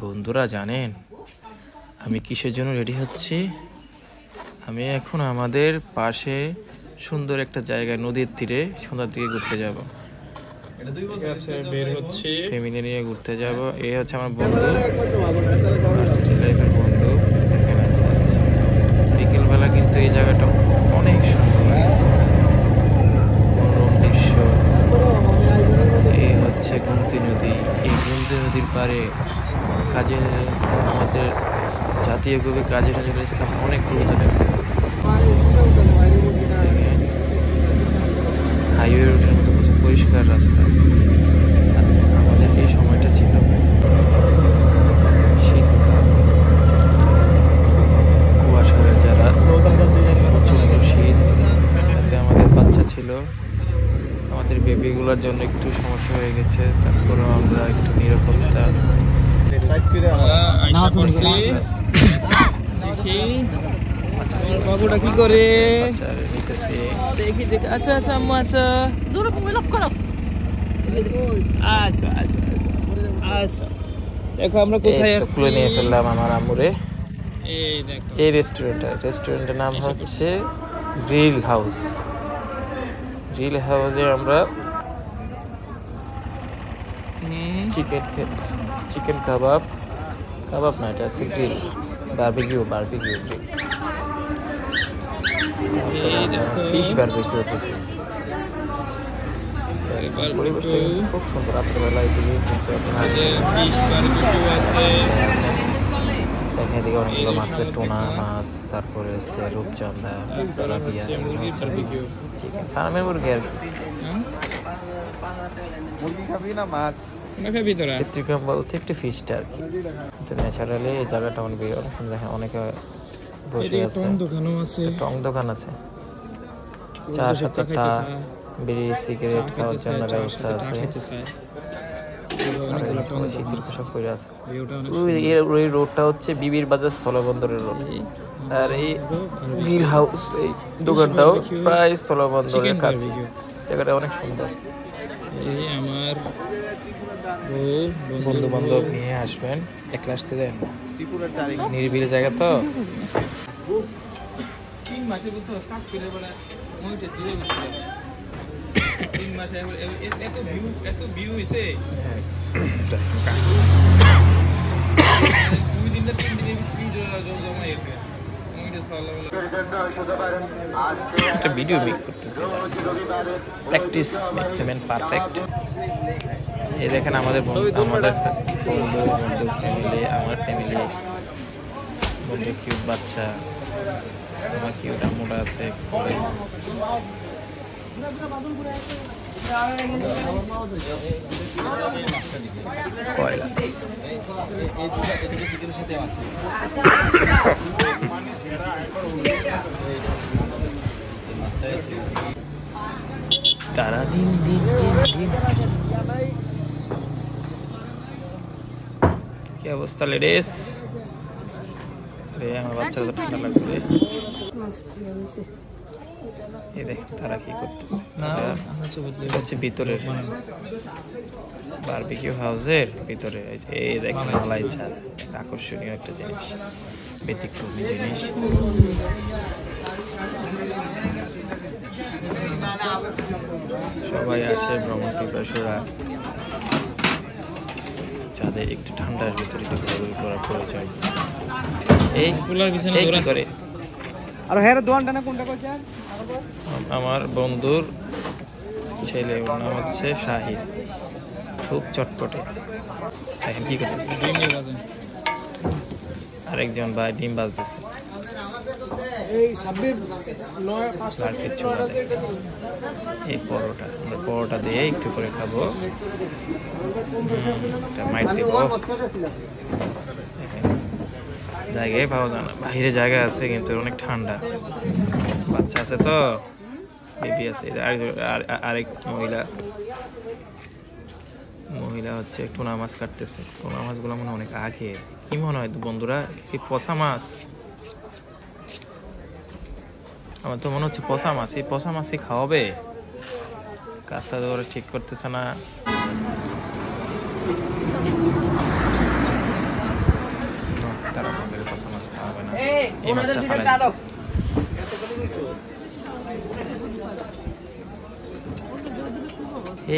বন্ধুরা জানেন আমি কিসের জন্য রেডি হচ্ছি? আমি এখন আমাদের পাশে সুন্দর একটা জায়গায় নদীর তীরে সন্ধ্যার দিকে ঘুরতে যাব। বের হচ্ছে ফ্যামিলি নিয়ে ঘুরতে যাব। এই হচ্ছে আমার বন্ধু, ভার্সিটি লাইফের বন্ধু। এখানে যাচ্ছি বিকেলবেলা, কিন্তু এই জায়গাটা অনেক সুন্দর, মনোরম দৃশ্য। এই হচ্ছে গুমতি নদী। এই গুমতি নদীর পাড়ে আমাদের জাতীয় কবি কাজী নজরুল ইসলাম অনেক কবিতা লিখছে। হাইওয়ে রোডের মতো পরিষ্কার রাস্তা। আমাদের এই সময়টা ছিল শীতকাল, কুয়াশা হয়ে যারা প্রচন্ড শীত। আমাদের বাচ্চা ছিল, আমাদের বেবিগুলোর জন্য একটু সমস্যা হয়ে গেছে। তারপরেও আমরা একটু নিরাপত্তা বাবুটা কি করে দেখি। আচ্ছা আচ্ছা আম্মা আচ্ছা আচ্ছা আচ্ছা আচ্ছা দেখো আমরা কোথায় আছি। তুলে নিয়ে ফেললাম আমার আম্মুরে। এই রেস্টুরেন্টের নাম হচ্ছে গ্রিল হাউস। গ্রিল হাউসে আমরা চিকেন কাবাব না, এটা হচ্ছে grill, barbecue grill, fish barbecue হচ্ছে। পরিবেশটা খুব সুন্দর। রাত্রেবেলা এগুলি দেখেন, এদিকে অনেকগুলো মাছের টোনা মাছ, তারপরে হচ্ছে রূপচাঁদা, তেলাপিয়া, চিকেন ফার্মের মুরগি আর কি। বলতে একটু ফিশটা আর কি। ন্যাচারালি এই জায়গাটা অনেক সুন্দর। অনেকে বসে আছে, টং দোকান আছে, চা সাথে বিড়ি সিগারেট খাওয়ার জন্য ব্যবস্থা আছে। শীতের পোশাক পরে আছে। এই রোডটা হচ্ছে বিবির বাজার স্থলবন্দরের রোড। আর এই গ্রিল হাউস, এই দোকানটাও প্রায় স্থলবন্দরের কাছে। জায়গাটা অনেক সুন্দর। আমার বন্ধু বান্ধব নিয়ে আসবেন, একলা আসতে দেন, নিরিবিলি জায়গা তো। 3 মাসে বুঝছো কাজ করে বলে মইতে ছিল বুঝছো 3 মাসে এত ভিউ হইছে। হ্যাঁ, দুই দিন না 3 দিনে ভিডিও জমা হয়েছে। একটা ভিডিও মেক করতেছে, practice makes a man perfect. এই দেখেন আমাদের বন্ধু ফ্যামিলি, আমার ফ্যামিলি, বন্ধু কিউট বাচ্চা, আমার কিউট আম্মুটা আছে। কয়লা তারা দিন দিন দিন। কি অবস্থা লেডিস? আমার বাচ্চারা ঠান্ডা লাগবে। এই দেখ তারা কি করতেছে। হচ্ছে ভিতরে বারবিকিউ হাউসের ভিতরে। এই দেখেন মালাই চাল, আকর্ষণীয় একটা জিনিস, ব্যতিক্রমী জিনিস। সবাই আসে ভ্রমণ পিপাসুরা, যাদের একটু ঠান্ডার ভিতরে ঘোরাঘুরি করার প্রয়োজন। এই কি করে আমার বন্ধুর ছেলে, ওর নাম হচ্ছে শাহিদ, খুব চটপটে। এখন কি করতেছে? আরেকজন ভাই ডিম বাজতেছে। এই পরোটা দিয়ে একটু করে খাবো, মাইট দিব। জায়গায় পাওয়া যায় না, বাহিরে জায়গা আছে কিন্তু অনেক ঠান্ডা। বাচ্চা আছে তো, বেবি আছে। আরেক মহিলা হচ্ছে টুনা মাছ কাটতেছে। টুনা মাছগুলো মনে অনেক আগে, কি মনে হয় বন্ধুরা? এই পচা মাছ, আমার তো মনে হচ্ছে পচা মাছ। এই পচা মাছই খাওয়াবে? কাজটা তো ঠিক করতেছে না। এই মাছটা ফেলাই দিছি।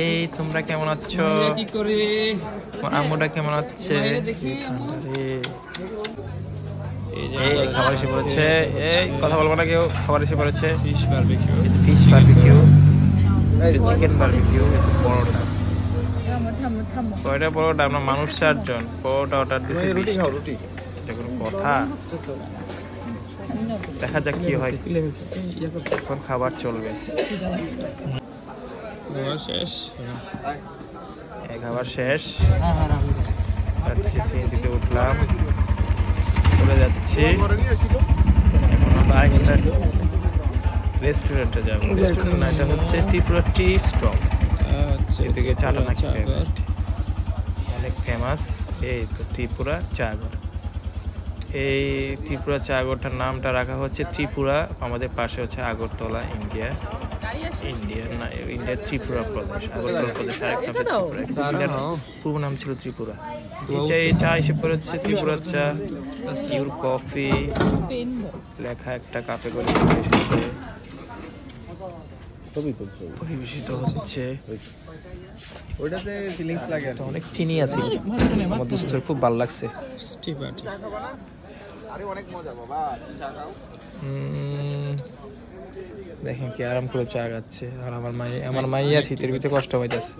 এই তোমরা কেমন আছো? কি করে আম্মুটা কেমন আছে? দেখি এই খাবার এসে পড়েছে। এই কথা বলবো না কেউ, খাবার এসে পড়েছে। Fish barbecue, fish barbecue, chicken barbecue, paratha. কয়টা পরোটা? আমরা মানুষ 4 জন, পরোটা অর্ডার দিছি। এটা কোনো কথা? দেখা যাক কি হয়। এখন খাবার চলবে। শেষ খাবার শেষ। সিএনজিতে উঠলাম, চলে যাচ্ছি। এখন আমরা আরেকটা রেস্টুরেন্টে যাবো। রেস্টুরেন্ট না, এটা হচ্ছে ত্রিপুরা টি স্টল। এদিকে চাটা নাকি অনেক ফেমাস। এই তো ত্রিপুরা চাঘর। এই ত্রিপুরা চাঘরটার নামটা রাখা হচ্ছে ত্রিপুরা। আমাদের পাশে হচ্ছে আগরতলা, ইন্ডিয়ার ত্রিপুরা প্রদেশ। আগরতলা প্রদেশ আরেকটা ত্রিপুরা, ইন্ডিয়ার পূর্ব নাম ছিল ত্রিপুরা। এই চা হিসেবে করে হচ্ছে ত্রিপুরা চা। ইউর কফি লেখা একটা কাপে করে পরিবেশিত হচ্ছে। ওইটাতে ফিলিংস লাগে। অনেক চিনি আছে, আমার দোস্তের খুব ভালো লাগছে। আরে অনেক মজা বাবা, চা খাও। দেখেন কি আরাম করে চা খাচ্ছে। আর আমার মাইয়া শীতের ভিতরে কষ্ট পাইতেছে।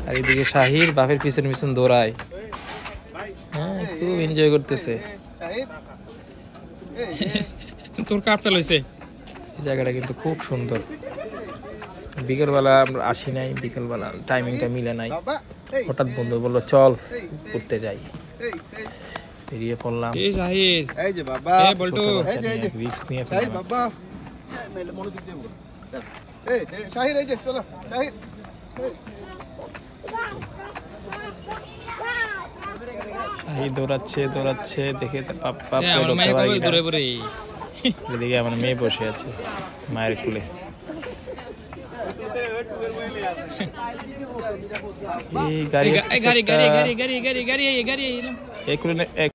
আর এদিকে শাহির বাপের পিছন দৌড়ায়। হ্যাঁ, খুব এনজয় করতেছে। তোর কাপটা লইছে। এই জায়গাটা কিন্তু খুব সুন্দর। বিকেলবেলা আমরা আসি নাই, বিকেলবেলা টাইমিংটা মিলে নাই। হঠাৎ বন্ধু বললো চল ঘুরতে যাই, বেরিয়ে পড়লাম। এই যে বাবা, বলটু রিস্ক নিয়ে ফেললাম। বাবা মনোযোগ দিয়ে বল। এই শাহির, এই যে চলো শাহির। শাহির দৌড়াচ্ছে দেখে পাপ ধরতে পারি না। এদিকে আমার মেয়ে বসে আছে মায়ের কোলে। এই গাড়ি